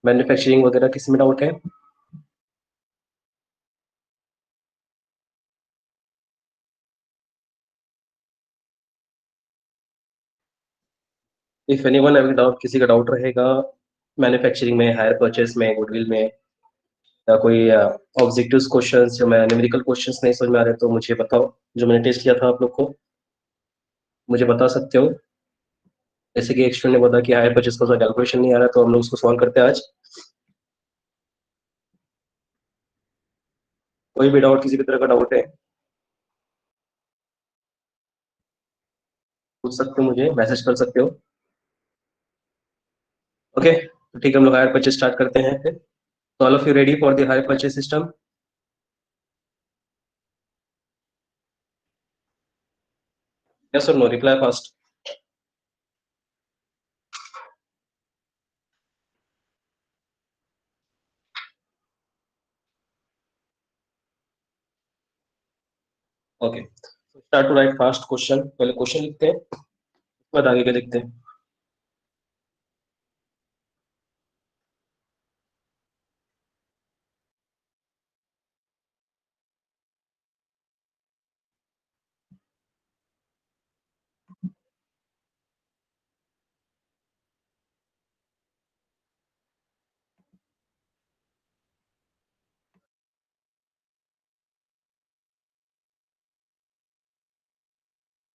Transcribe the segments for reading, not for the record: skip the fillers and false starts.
Manufacturing वगैरह किसी में डाउट है? इफ एनीवन हैविंग डाउट, किसी का डाउट रहेगा मैन्युफैक्चरिंग में, हायर परचेस में, गुडविल में, या कोई ऑब्जेक्टिव्स क्वेश्चंस जो मैं न्यूमेरिकल क्वेश्चंस नहीं समझ में आ रहे तो मुझे बताओ। जो मैंने टेस्ट किया था आप लोग को, मुझे बता सकते हो। जैसे कि एक स्टूडेंट ने बताया कि हायर परचेस का कैलकुलेशन नहीं आ रहा, तो हम लोग उसको सॉल्व करते हैं आज। कोई भी डाउट, किसी भी तरह का डाउट है, पूछ सकते हो, मुझे मैसेज कर सकते हो। ओके, तो ठीक है, हम लोग हायर परचेस स्टार्ट करते हैं फिर। तो all of you ready for the hire purchase system? Yes और no, reply fast. Okay, start to write fast question. पहले क्वेश्चन लिखते हैं, उसके बाद आगे के लिखते हैं।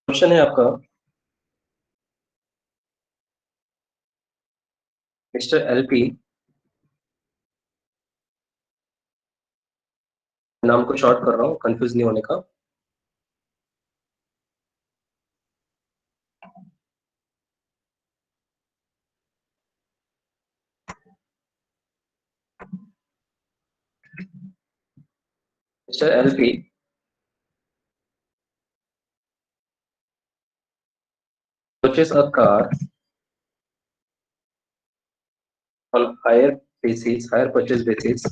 क्वेश्चन है आपका, मिस्टर एलपी, नाम को शॉर्ट कर रहा हूँ कंफ्यूज नहीं होने का। Mister LP purchase a car on higher purchase basis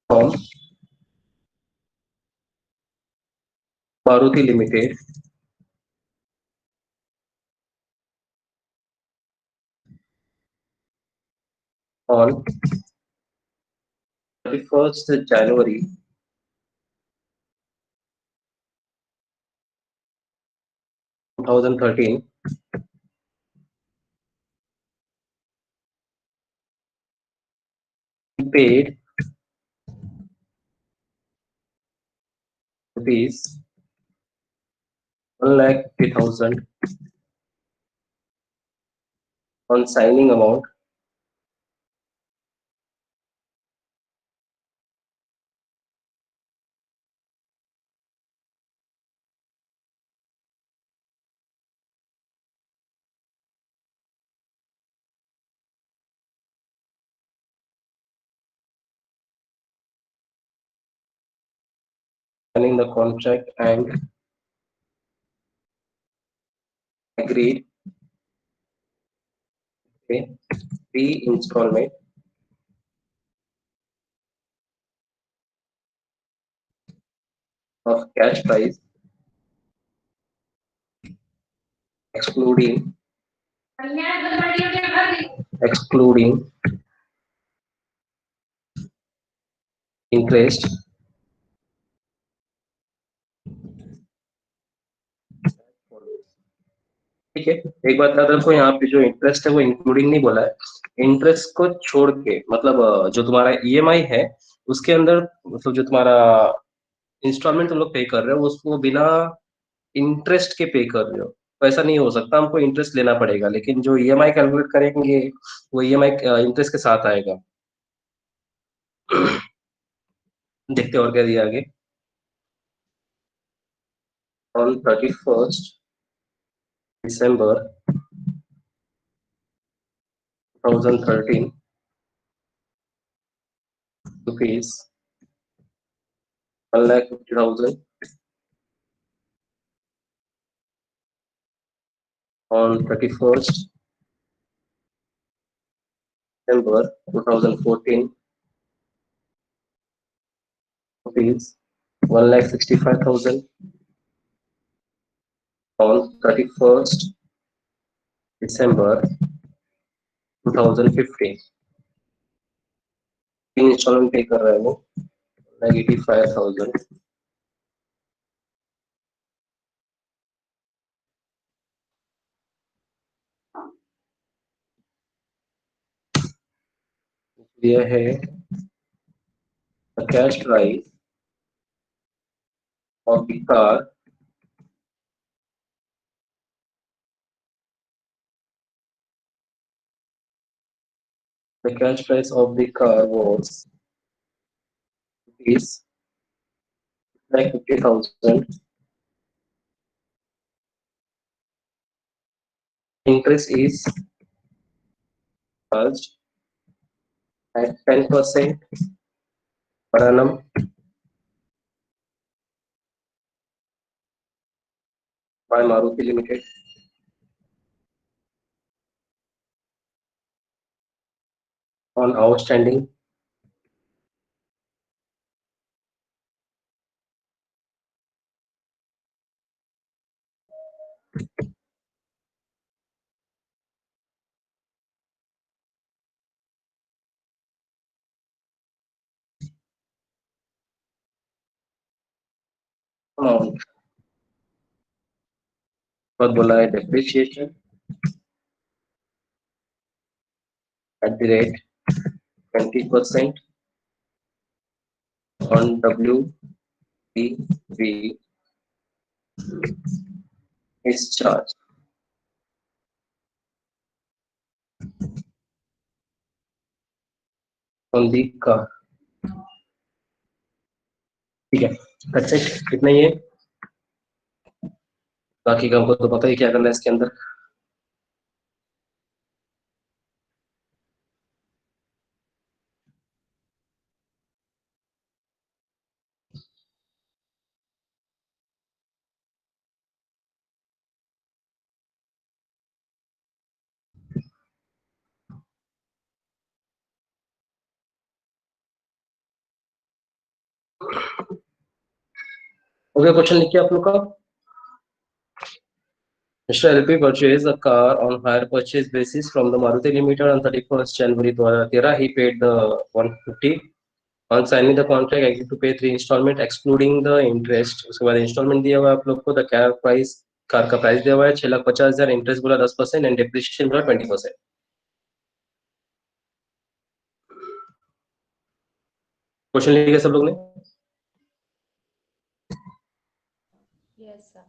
from Maruti Limited on 31st January 2013, he paid rupees 1,50,000 on signing amount signing the contract and agreed pay fee installment of cash price excluding excluding interest ठीक है। एक बात याद रखो, यहाँ पे जो interest है वो इंक्लूडिंग नहीं बोला है। इंटरेस्ट को छोड़ के, मतलब जो तुम्हारा ईएमआई है उसके अंदर, मतलब जो तुम्हारा इंस्टॉलमेंट तुम लोग पे कर रहे हो उसको बिना इंटरेस्ट के पे कर रहे हो, तो ऐसा नहीं हो सकता, हमको इंटरेस्ट लेना पड़ेगा। लेकिन जो ईएमआई कैलकुलेट करेंगे वो ईएमआई इंटरेस्ट के साथ आएगा। देखते हैं और क्या दिया आगे। On 31st December 2013, rupees 1,50,000 on 31st December 2014, rupees 1,65,000 on 31st December 2050, 3 instalment पे कर रहा है वो, -85,000। यह है the cash price of the car was is like 50,000. Interest is charged at 10% per annum by Maruti Limited on outstanding amount। और बोला है depreciation at the rate 20% on WDV is charged on the car। ठीक है, that's it, इतना ही है। बाकी का हमको तो पता ही क्या करना है इसके अंदर। ओके, क्वेश्चन लिखिए आप लोग का। Mr. LP purchased a car on hire purchase basis from the Maruti Limited on 31st January 2013. He paid the 150 on signing the contract, agreed to pay 3 installment excluding the interest। उसके बाद instalment दिया हुआ है आप लोग को। The car का price दिया हुआ है 6,50,000, इंटरेस्ट बोला 10% एंड डिप्रिसिएशन बोला 20%। क्वेश्चन लिखिए सब लोग ने। Yes sir.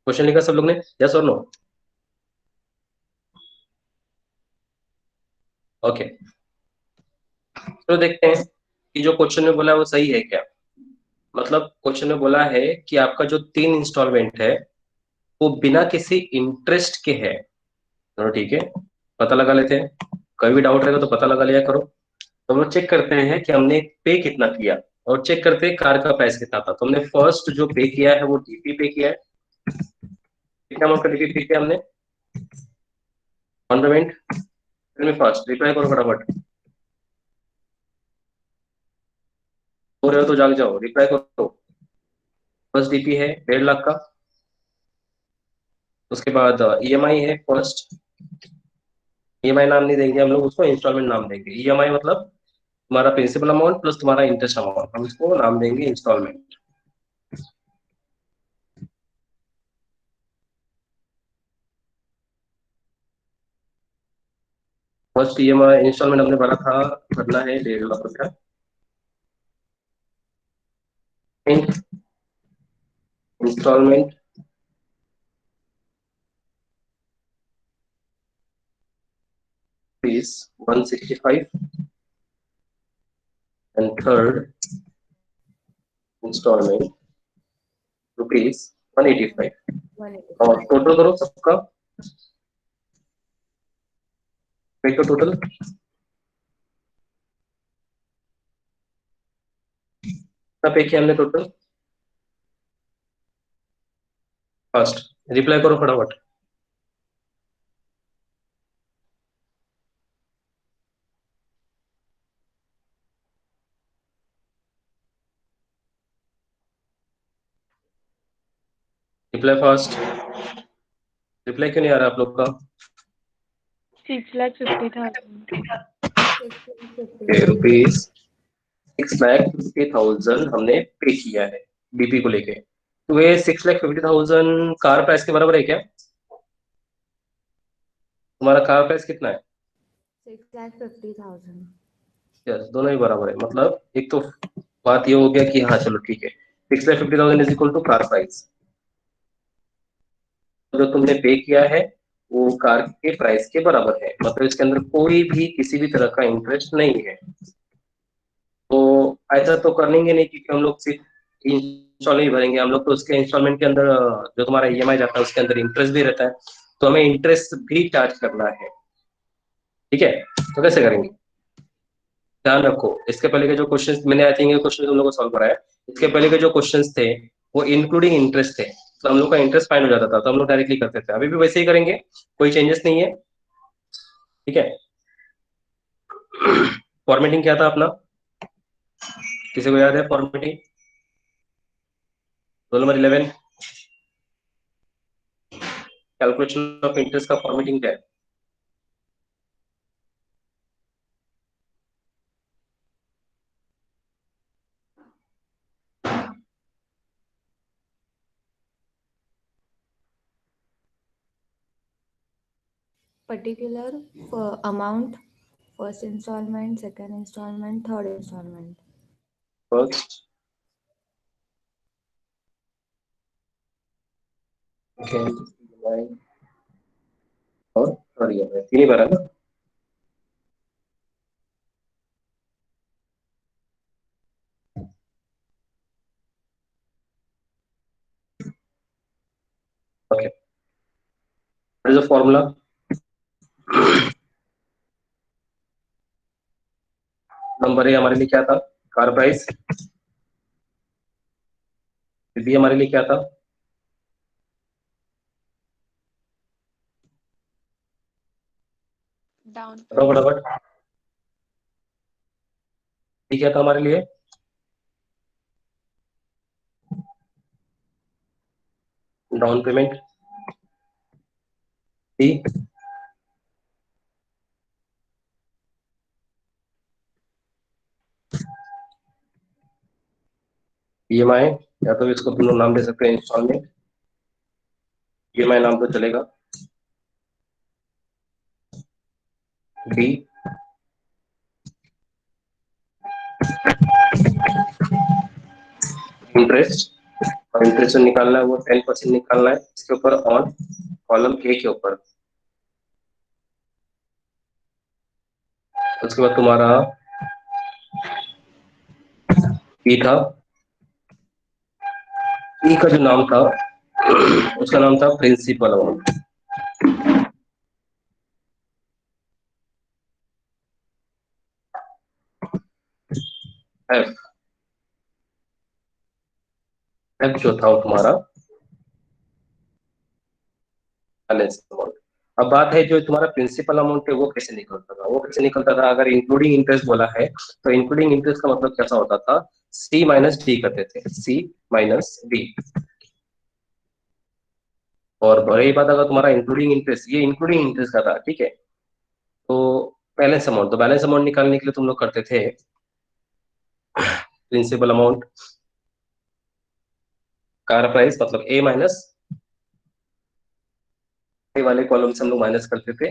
क्वेश्चन लिखा सब लोग ने, यस और नो? ओके, तो देखते हैं कि जो क्वेश्चन में बोला है वो सही है क्या। मतलब क्वेश्चन में बोला है कि आपका जो 3 इंस्टॉलमेंट है वो बिना किसी इंटरेस्ट के है। चलो ठीक है, पता लगा लेते हैं। कोई भी डाउट रहेगा तो पता लगा लिया करो। तो हम लोग चेक करते हैं कि हमने पे कितना किया, और चेक करते हैं कार का प्राइस कितना था। तो हमने फर्स्ट जो पे किया है वो डीपी पे किया है। कितना अमाउंट का डीपी पे किया हमने? ऑन पेमेंट में फर्स्ट रिप्लाई करो फटाफट। हो रहे हो तो जाग जाओ, रिप्लाई करो। फर्स्ट डीपी है 1.5 लाख का। उसके बाद ईएमआई है फर्स्ट। ईएमआई नाम नहीं देंगे हम लोग उसको, इंस्टॉलमेंट नाम देंगे। ईएमआई मतलब तुम्हारा प्रिंसिपल अमाउंट प्लस तुम्हारा इंटरेस्ट अमाउंट, हम इसको नाम देंगे इंस्टॉलमेंट। फर्स्ट ईएमआई इंस्टॉलमेंट हमने भरा था, भरना है 1.5 लाख रुपया। Instalment fee 165 and third instalment ₹185। और टोटल करो सबका पे का टोटल कितना पे किया हमने टोटल? फर्स्ट रिप्लाई करो फटाफट। Reply fast. रिप्लाई क्यों नहीं आ रहा आप लोग का? 6,50,000. रुपीज 6,50,000 हमने पे किया है बीपी को लेके। तो ये 6,50,000 कार प्राइस के बराबर है क्या? तुम्हारा कार प्राइस कितना है? 6,50,000. यस, दोनों ही बराबर है। मतलब एक तो बात ये हो गया कि हाँ चलो ठीक है, 6,50,000 is equal to car price. जो तुमने पे किया है वो कार के प्राइस के बराबर है, मतलब इसके अंदर कोई भी किसी भी तरह का इंटरेस्ट नहीं है। तो ऐसा तो करेंगे नहीं क्योंकि हम लोग सिर्फ इंस्टॉल ही भरेंगे, हम लोग तो उसके इंस्टॉलमेंट के अंदर जो तुम्हारा ईएमआई जाता है उसके अंदर इंटरेस्ट भी रहता है, तो हमें इंटरेस्ट भी चार्ज करना है। ठीक है, तो कैसे करेंगे? ध्यान रखो, इसके पहले के जो क्वेश्चंस मैंने आई थिंक क्वेश्चन तुम लोग को सॉल्व कराया, इसके पहले के जो क्वेश्चंस थे वो इंक्लूडिंग इंटरेस्ट थे, तो हम लोग का इंटरेस्ट फाइन हो जाता था, तो हम लोग डायरेक्टली करते थे। अभी भी वैसे ही करेंगे, कोई चेंजेस नहीं है। ठीक है। फॉर्मेटिंग क्या था अपना? किसी को याद है formatting? Role number 11, calculation of interest का फॉर्मेटिंग क्या है? Particular for amount, first installment, second installment, third installment. First, second और थर्ड ईयर, तीन ही बार है ना? Okay, what is the formula? Number A हमारे लिए क्या था? Car price. बी हमारे लिए क्या था? डाउन बताओ पेमेंट. फटाफट। सी क्या था हमारे लिए? Down payment. डी ईएमआई, या तो इसको दोनों नाम दे सकते हैं, इंस्टॉलमेंट ईएमआई नाम तो चलेगा। डी इंटरेस्ट, और इंटरेस्ट जो निकालना है वो 10% निकालना है इसके ऊपर ऑन कॉलम ए के ऊपर। उसके बाद तुम्हारा ई था, ई का जो नाम था उसका नाम था प्रिंसिपल अमाउंट। एफ, एफ जो था वो तुम्हारा बैलेंस अमाउंट। अब बात है जो तुम्हारा प्रिंसिपल अमाउंट है वो कैसे निकलता था? वो कैसे निकलता था? अगर इंक्लूडिंग इंटरेस्ट बोला है तो इंक्लूडिंग इंटरेस्ट का मतलब कैसा होता था? सी माइनस डी करते थे, सी माइनस डी। और रही बात अगर तुम्हारा इंक्लूडिंग इंटरेस्ट, ये इंक्लूडिंग इंटरेस्ट का था, ठीक है। तो बैलेंस अमाउंट, तो बैलेंस अमाउंट निकालने के लिए तुम लोग करते थे प्रिंसिपल अमाउंट कार प्राइस मतलब ए माइनस ए वाले कॉलम से हम लोग माइनस करते थे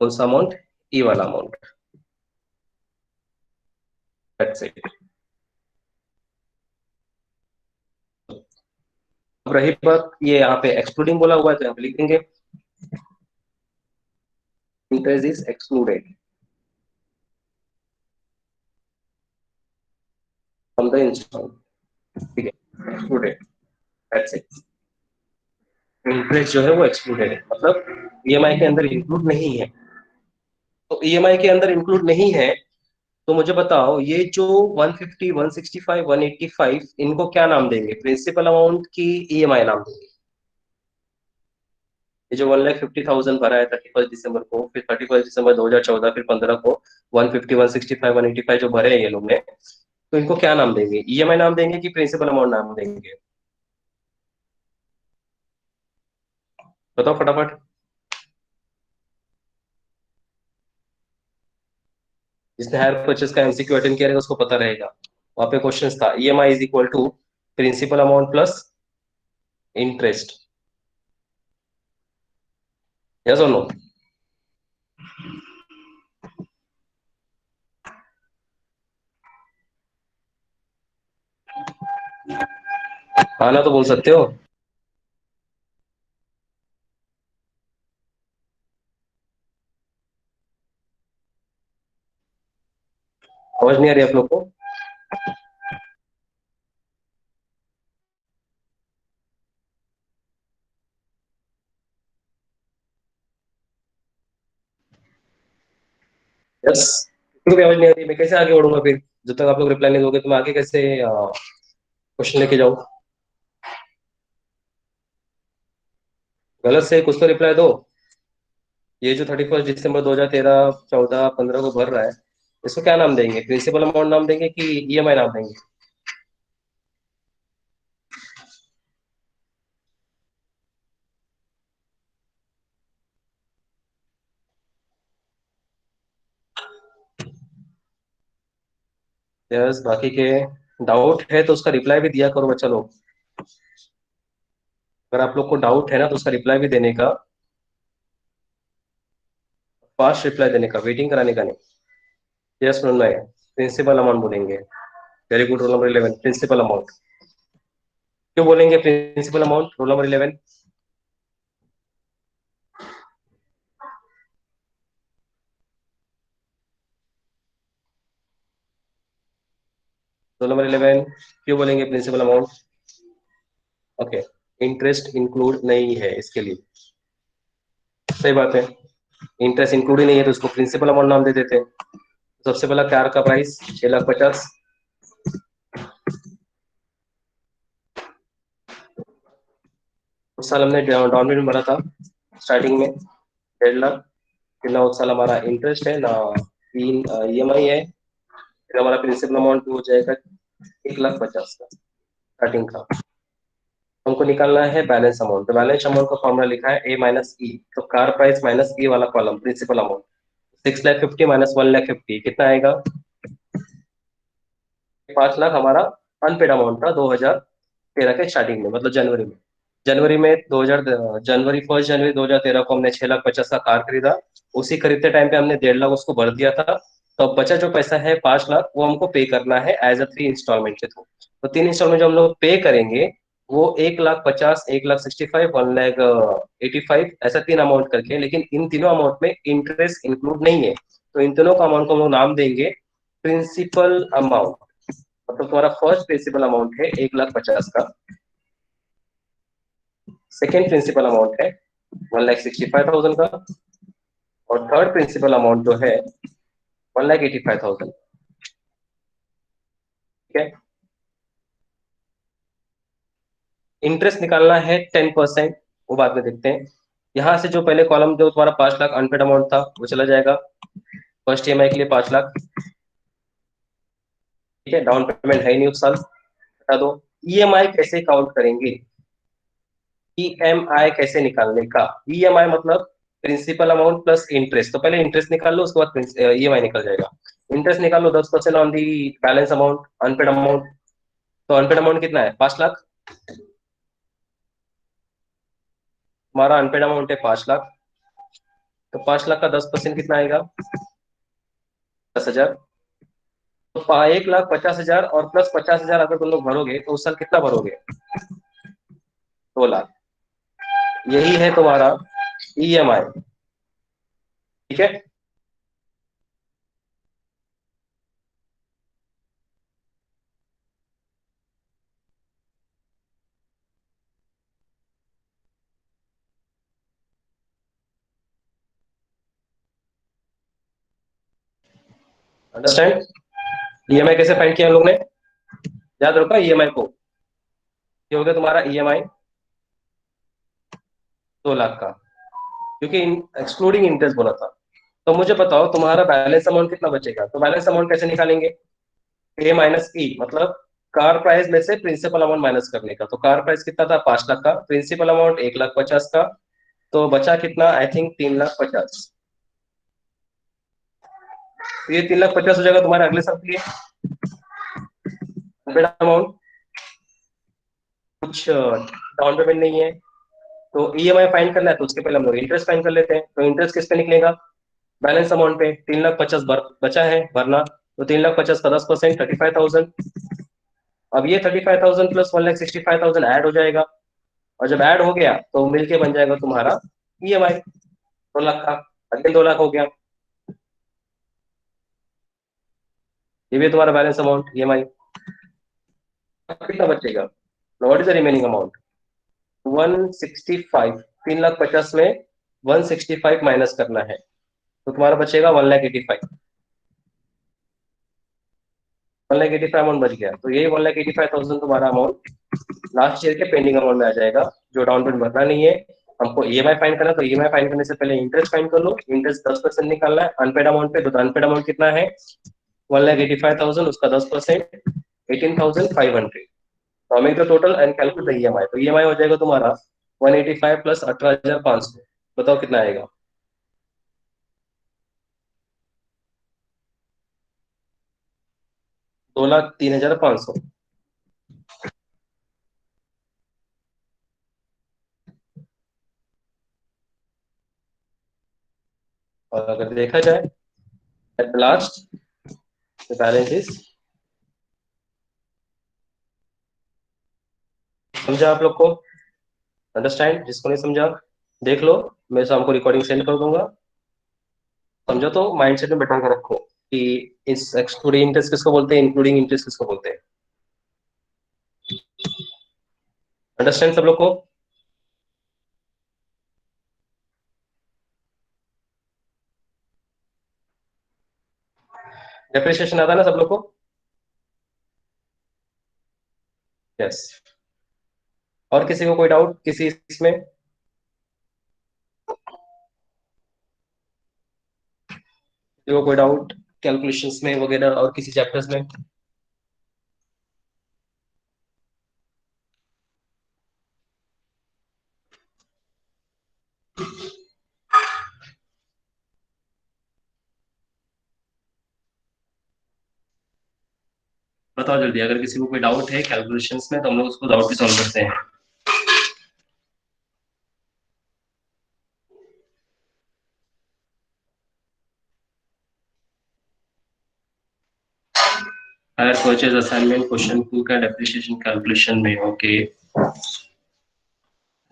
कौन सा अमाउंट? ई वाला अमाउंट। That's it. अब रही बात, ये यहाँ पे एक्सक्लूडिंग बोला हुआ है तो यहाँ पे लिखेंगे interest is excluded from the instalment. ठीक है, एक्सक्लूडेड, दैट्स इट। इंटरेस्ट जो है वो एक्सक्लूडेड है, मतलब ईएमआई के अंदर इंक्लूड नहीं है। तो ईएमआई के अंदर इंक्लूड नहीं है। तो मुझे बताओ ये जो 150, 165, 185 इनको क्या नाम देंगे, प्रिंसिपल अमाउंट की ईएमआई नाम देंगे? ये जो 1,50,000 भरा है 31 दिसंबर को, फिर 31 दिसंबर 2014, फिर 15 को 150, 165, 185 जो भरे हैं ये लोग ने, तो इनको क्या नाम देंगे, ईएमआई नाम देंगे कि प्रिंसिपल अमाउंट नाम देंगे? बताओ फटाफट। जिसने हायर परचेज का एमसीक्यू अटेंड किया रहेगा उसको पता रहेगा। वहां पे क्वेश्चन था EMI is equal to principal amount plus interest. Yes और नो? हाँ ना तो बोल सकते हो। समझ नहीं आ रही आप लोग को? यस। किसी को भी आवाज नहीं आ रही, मैं कैसे आगे बढ़ूंगा फिर? जब तक आप लोग रिप्लाई नहीं दोगे तो मैं आगे कैसे क्वेश्चन लेके जाऊँ? गलत से कुछ तो रिप्लाई दो। ये जो 31 दिसंबर 2013, 14, 15 को भर रहा है, इसको क्या नाम देंगे, प्रिंसिपल अमाउंट नाम देंगे कि ईएमआई नाम देंगे? यस, बाकी के डाउट है तो उसका रिप्लाई भी दिया करो बच्चा लोग। अगर आप लोग को डाउट है ना तो उसका रिप्लाई भी देने का, फास्ट रिप्लाई देने का, वेटिंग कराने का नहीं। यस सुनना है, प्रिंसिपल अमाउंट बोलेंगे। Very good, roll number 11 principal amount. क्यों बोलेंगे principal amount, roll number 11? Roll number 11 क्यों बोलेंगे principal amount? Okay, interest include नहीं है इसके लिए। सही बात है, इंटरेस्ट इंक्लूड ही नहीं है तो उसको प्रिंसिपल अमाउंट नाम दे देते हैं। सबसे पहला कार का प्राइस 6,50,000। उस साल हमने डाउन पेमेंट भरा था स्टार्टिंग में 1,50,000। फिर ना उस साल हमारा इंटरेस्ट है ना तीन ईएमआई है। फिर हमारा प्रिंसिपल अमाउंट हो जाएगा 1,50,000 का स्टार्टिंग का। हमको निकालना है बैलेंस अमाउंट। तो बैलेंस अमाउंट का फॉर्मूला लिखा है A-E। तो कार प्राइस माइनस ई वाला कॉलम प्रिंसिपल अमाउंट, 6,50,000 माइनस 1,50,000 कितना आएगा? 5 लाख हमारा अनपेड अमाउंट था 2013 के स्टार्टिंग में, मतलब जनवरी में। जनवरी में 2000 जनवरी 1 जनवरी 2013 को हमने 6,50,000 का कार खरीदा। उसी खरीदते टाइम पे हमने 1,50,000 उसको भर दिया था। तो अब बचा जो पैसा है 5 लाख, वो हमको पे करना है एज अ 3 इंस्टॉलमेंट के थ्रू। तो 3 इंस्टॉलमेंट जो हम लोग पे करेंगे वो 1,50,000, 1,65,000, 1,85,000, ऐसा 3 अमाउंट करके। लेकिन इन तीनों अमाउंट में इंटरेस्ट इंक्लूड नहीं है। तो इन तीनों का अमाउंट को हम लोग नाम देंगे प्रिंसिपल अमाउंट। मतलब तुम्हारा फर्स्ट प्रिंसिपल अमाउंट है 1,50,000 का। सेकेंड प्रिंसिपल अमाउंट है 1,65,000 का। और थर्ड प्रिंसिपल अमाउंट जो है 1,85,000। ठीक है। इंटरेस्ट निकालना है 10%, वो बाद में देखते हैं। यहां से जो पहले कॉलम जो तुम्हारा 5 लाख अनपेड अमाउंट था वो चला जाएगा। फर्स्ट ईएमआई के लिए 5 लाख। ठीक है, डाउन पेमेंट है ही नहीं उस साल, हटा दो। ईएमआई कैसे काउंट करेंगे, ईएमआई कैसे निकालने का? ईएमआई मतलब प्रिंसिपल अमाउंट प्लस इंटरेस्ट। तो पहले इंटरेस्ट निकाल लो, उसके बाद ईएमआई निकल जाएगा। इंटरेस्ट निकाल लो 10% on the balance amount, unpaid amount. तो अनपेड अमाउंट कितना है, 5 लाख। हमारा अनपेड अमाउंट है 5 लाख। तो 5 लाख का 10% कितना आएगा, 10,000। तो 1,50,000 और प्लस 50,000 अगर तुम लोग भरोगे तो उस साल कितना भरोगे, 2 लाख। यही है तुम्हारा ईएमआई। ठीक है। अंडरस्टैंड? ईएमआई कैसे फाइंड किया हम लोग ने, याद रखा ईएमआई को, ये हो गया तुम्हारा ईएमआई 2 लाख का, क्योंकि एक्सक्लूडिंग इंटरेस्ट बोला था। तो मुझे बताओ तुम्हारा बैलेंस अमाउंट कितना बचेगा, तो बैलेंस अमाउंट कैसे निकालेंगे, ए माइनस ई, मतलब कार प्राइस में से प्रिंसिपल अमाउंट माइनस करने का। तो कार प्राइस कितना था, 5 लाख का, प्रिंसिपल अमाउंट 1,50,000 का, तो बचा कितना, आई थिंक 3,50,000। तो ये 3,50,000 हो जाएगा तुम्हारे अगले साल के लिए अमाउंट। कुछ डाउन पेमेंट नहीं है, तो ईएमआई फाइंड करना है, तो उसके पहले हम लोग इंटरेस्ट फाइंड कर लेते हैं। तो इंटरेस्ट किस पे निकलेगा, बैलेंस अमाउंट पे। 3,50,000 बचा है भरना, तो 3,50,000 का 10% 35,000। अब ये 35,000 प्लस 1,65,000 ऐड हो जाएगा, और जब ऐड हो गया तो मिलके बन जाएगा तुम्हारा ईएमआई 2 लाख का। अगेन 2 लाख हो गया, ये भी तुम्हारा बैलेंस अमाउंट ईएमआई। कितना बचेगा, what is the remaining amount, 165। 3,50,000 में 165 माइनस करना है, तो तुम्हारा बचेगा 1,85,000। 1,85,000 अमाउंट बच गया, तो यही 1,85,000 तुम्हारा अमाउंट लास्ट ईयर के पेंडिंग अमाउंट में आ जाएगा, जो डाउन पेमेंट भरना नहीं है। हमको ईएमआई फाइंड करना, तो ईएमआई फाइंड करने से पहले इंटरेस्ट फाइंड कर लो। इंटरेस्ट 10% निकालना है अनपेड अमाउंट पे, तो अनपेड अमाउंट कितना है, 1,85,000, उसका 10% 18,500। तो हमें तो टोटल एंड कैलकुलेट ईएमआई, तो ईएमआई हो जाएगा तुम्हारा 185 प्लस 18,500। बताओ कितना आएगा, 2,03,500। और अगर देखा जाए at last the balance is, समझा आप लोग को, अंडरस्टैंड? जिसको नहीं समझा देख लो, मैं शाम को रिकॉर्डिंग सेंड कर दूंगा। समझो तो माइंडसेट में बैठा कर रखो कि इस एक्सक्लूडिंग इंटरेस्ट किसको बोलते हैं, इंक्लूडिंग इंटरेस्ट किसको बोलते हैं। अंडरस्टैंड सब लोग को? डेप्रिसिएशन आता है ना सब लोग को? यस। और किसी को कोई डाउट किसी इसमें, किसी को कोई डाउट कैलकुलेशंस में वगैरह और किसी चैप्टर्स में? बताओ जल्दी, अगर किसी को कोई डाउट है कैलकुलेशंस में, तो हम लोग उसको डाउट भी सॉल्व करते हैं। हायर परचेज असाइनमेंट क्वेश्चन 2 का डेप्रिसिएशन कैलकुलेशन में, ओके।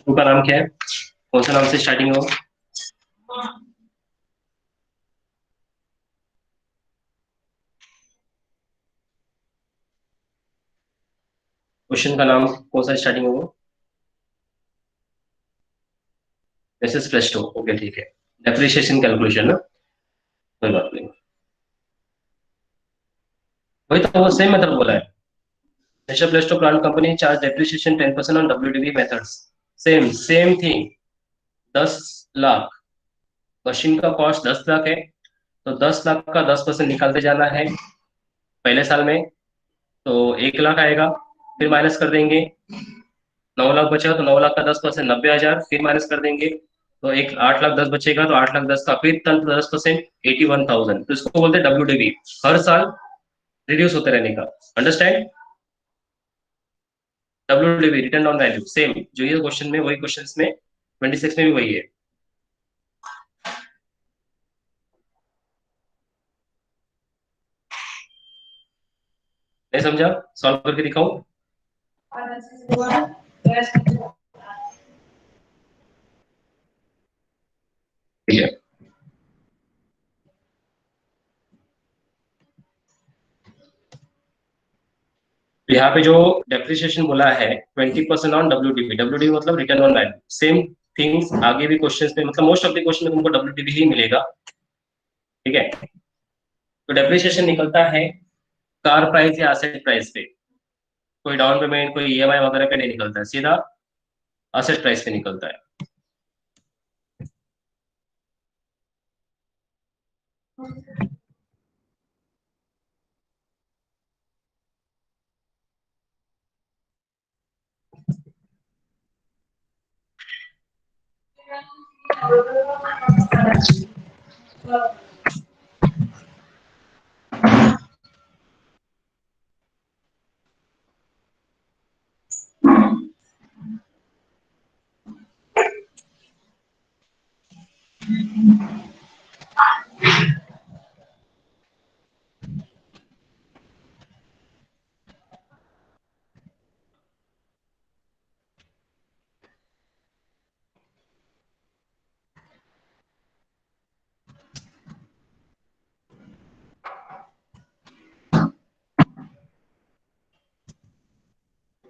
2 का नाम क्या है, कौन सा नाम से स्टार्टिंग हो? क्वेश्चन का नाम कौन सा स्टार्टिंग हो? एसएस प्लस 2, ओके ठीक है। डेप्रिसिएशन कैलकुलेशन ना, कोई बात नहीं। वही तो, वो सेम मेथड बोला है। National plus to plant company charge depreciation 10% on WDV methods. Same same thing. 10 lakh, machine का कॉस्ट 10 लाख है, तो 10 लाख का 10% निकालते जाना है पहले साल में, तो 1 लाख आएगा। फिर माइनस कर देंगे, 9 लाख बचेगा, तो 9 लाख का 10% 90,000, फिर माइनस कर देंगे, तो एक 8,10,000 बचेगा, तो 8,10,000 का फिर 10% 81,000। तो इसको बोलते हैं डब्ल्यूडीबी, हर साल रिड्यूस होते रहने का। Understand? WDV return on value, same जो ये क्वेश्चन में, वही क्वेश्चन में 26 में भी वही है। नहीं समझा, सॉल्व करके दिखाऊं? ठीक है। तो यहाँ पे जो डेप्रिसिएशन बोला है 20% ऑन डब्ल्यूडीबी, डब्ल्यूडीबी मतलब return on value, same things आगे भी क्वेश्चंस में, मतलब मोस्ट ऑफ द क्वेश्चन में तुमको डब्ल्यूडीबी ही मिलेगा, ठीक है। तो डेप्रिसिएशन निकलता है कार प्राइस या एसेट प्राइस पे, कोई डाउन पेमेंट कोई ईएमआई वगैरह पे नहीं निकलता है, सीधा एसेट प्राइस पे निकलता है।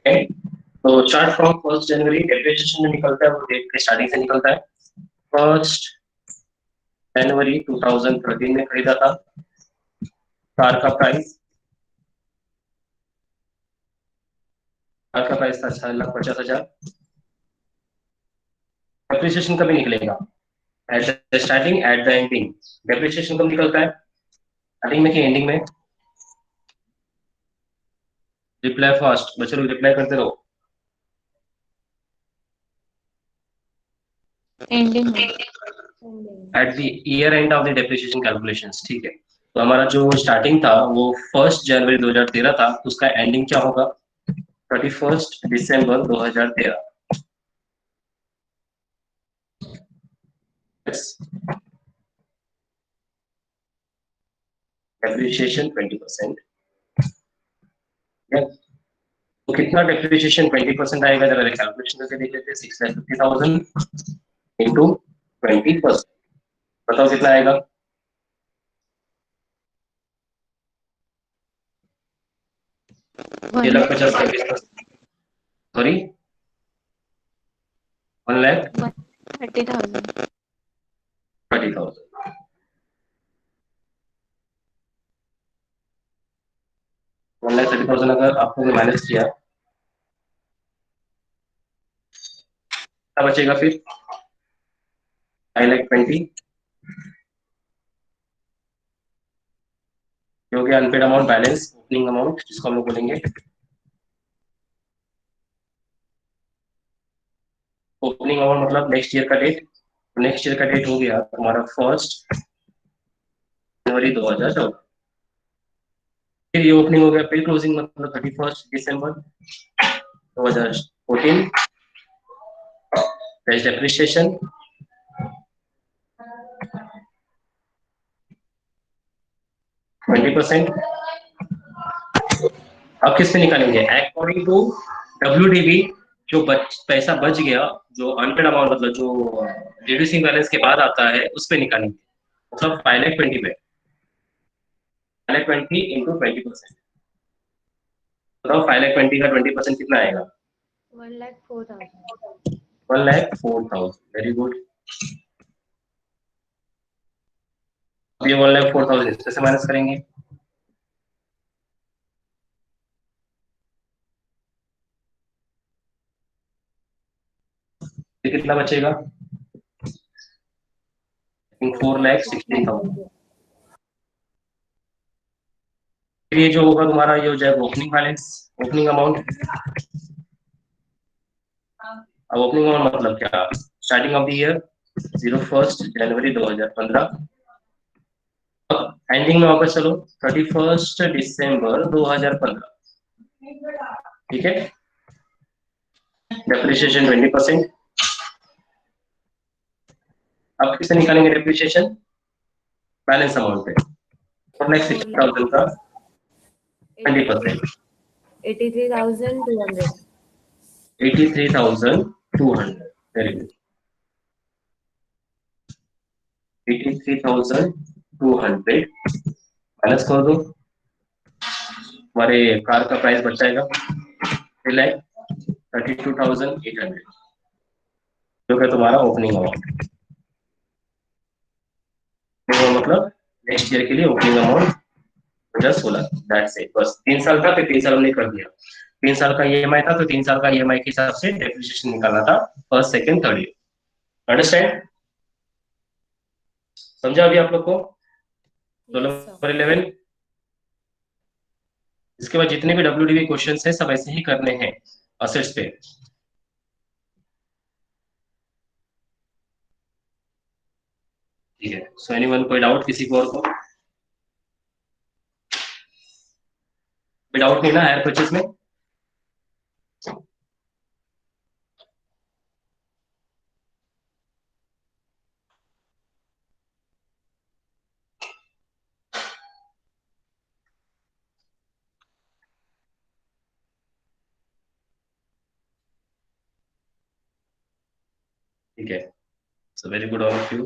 Okay? तो चार्ट फ्रॉम 1 जनवरी डेप्रिसिएशन में निकलता है, वो डेट के स्टार्टिंग से निकलता है। 1 जनवरी 2013 में खरीदा था, कार का प्राइस, कार का प्राइस था 6,50,000। डेप्रिसिएशन कभी निकलेगा? At the starting at the ending. Depreciation कब निकलता है? स्टार्टिंग में कि एंडिंग में? रिप्लाई फास्ट, बच्चे लोग रिप्लाई करते रहो। एंडिंग में। At the year end of the depreciation calculations, ठीक है। तो हमारा जो स्टार्टिंग था वो 1 जनवरी 2013 था, तो उसका एंडिंग क्या होगा? 31 दिसंबर 2013। डेप्रिसिएशन 20%। तो कितना डेप्रिसिएशन 20% आएगा? जरा कैलकुलेशन करके देख लेते हैं। 6,50,000 इंटू 20%, बताओ कितना आएगा? 1,50,000, सॉरी 1,30,000। 1,30,000 अगर आपको माइनस किया, क्या बचेगा फिर? 5,20,000 हो गया unpaid amount balance, opening amount जिसको हम लोग बोलेंगे। ओपनिंग अमाउंट मतलब नेक्स्ट ईयर का डेट। नेक्स्ट ईयर का डेट हो गया तुम्हारा 1 जनवरी 2014। फिर ये ओपनिंग हो गया, फिर क्लोजिंग मतलब 31 दिसंबर 2014। डेप्रिसिएशन 20%। अब किस पे निकालेंगे? According to WDB। जो पैसा बच गया, जो अनपेड अमाउंट मतलब जो रिड्यूसिंग बैलेंस के बाद आता है, उस पे निकालेंगे, मतलब 5,20,000 पे। 5,20,000 इंटू 20%, बताओ 5,20,000 का 20% कितना आएगा? 1,04,000। 1,04,000, वेरी गुड। अब ये 1,04,000 इसमें से माइनस करेंगे, ये कितना बचेगा? 4,16,000। फिर ये जो होगा तुम्हारा, ये हो जाएगा ओपनिंग बैलेंस, ओपनिंग अमाउंट। अब ओपनिंग अमाउंट मतलब क्या? Starting of the year 1 January 2015। Ending में वापस चलो 31 दिसंबर 2015, ठीक है। डेप्रिसिएशन 20%। अब किससे निकालेंगे डेप्रिसिएशन? बैलेंस अमाउंट पे। और नेक्स्ट 60,000 का 20%, 83,200। 83,200, वेरी गुड। 83,200 माइनस कर दो, हमारे कार का प्राइस बच जाएगा 3,32,800, जो कि तुम्हारा ओपनिंग अमाउंट मतलब नेक्स्ट ईयर के लिए ओपनिंग अमाउंट जस्ट बोला, दैट्स इट, बस 3 साल था, फिर 3 साल हमने कर दिया। 3 साल का ईएमआई था, तो 3 साल का ईएमआई के हिसाब से डेप्रिसिएशन निकालना था first second third year. Understand? समझा अभी आप लोग को? Roll Yes, sir. नंबर 11। इसके बाद जितने भी डब्ल्यूडीवी क्वेश्चंस हैं सब ऐसे ही करने हैं असेट्स पे। ठीक है, सो एनीवन, कोई डाउट किसी को और को? कोई डाउट नहीं ना हायर परचेज में? ठीक है, so very good all of you.